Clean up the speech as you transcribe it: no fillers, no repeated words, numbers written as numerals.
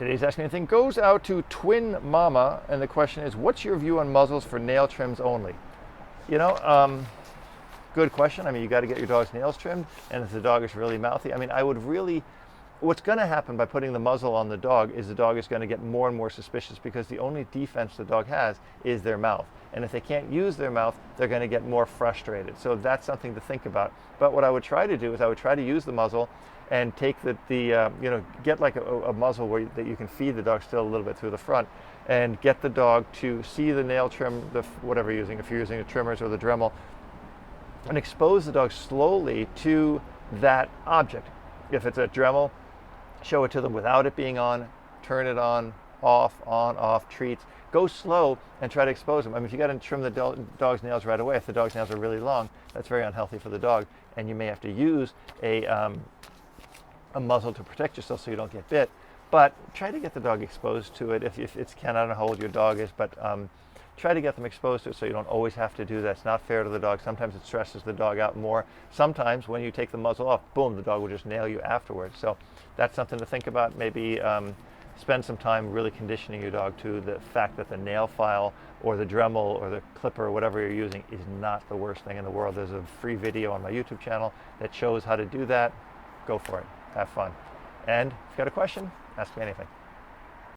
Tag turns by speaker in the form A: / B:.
A: Today's Ask Me Anything goes out to Twin Mama, and the question is, what's your view on muzzles for nail trims only? You know, good question. I mean, you got to get your dog's nails trimmed, and if the dog is really mouthy, I mean, I would really, what's going to happen by putting the muzzle on the dog is the dog is going to get more and more suspicious, because the only defense the dog has is their mouth. And if they can't use their mouth, they're going to get more frustrated. So that's something to think about. But what I would try to do is I would try to use the muzzle and take get like a muzzle that you can feed the dog still a little bit through the front, and get the dog to see the nail trim, whatever you're using, if you're using the trimmers or the Dremel, and expose the dog slowly to that object. If it's a Dremel, show it to them without it being on, turn it on, off, treats. Go slow and try to expose them. I mean, if you got to trim the dog's nails right away, if the dog's nails are really long, that's very unhealthy for the dog, and you may have to use a muzzle to protect yourself so you don't get bit. But try to get the dog exposed to it. If it's I don't know how old your dog is, but try to get them exposed to it so you don't always have to do that. It's not fair to the dog. Sometimes it stresses the dog out more. Sometimes when you take the muzzle off, boom, the dog will just nail you afterwards. So that's something to think about. Maybe spend some time really conditioning your dog to the fact that the nail file or the Dremel or the clipper or whatever you're using is not the worst thing in the world. There's a free video on my YouTube channel that shows how to do that. Go for it. Have fun. And if you've got a question, ask me anything.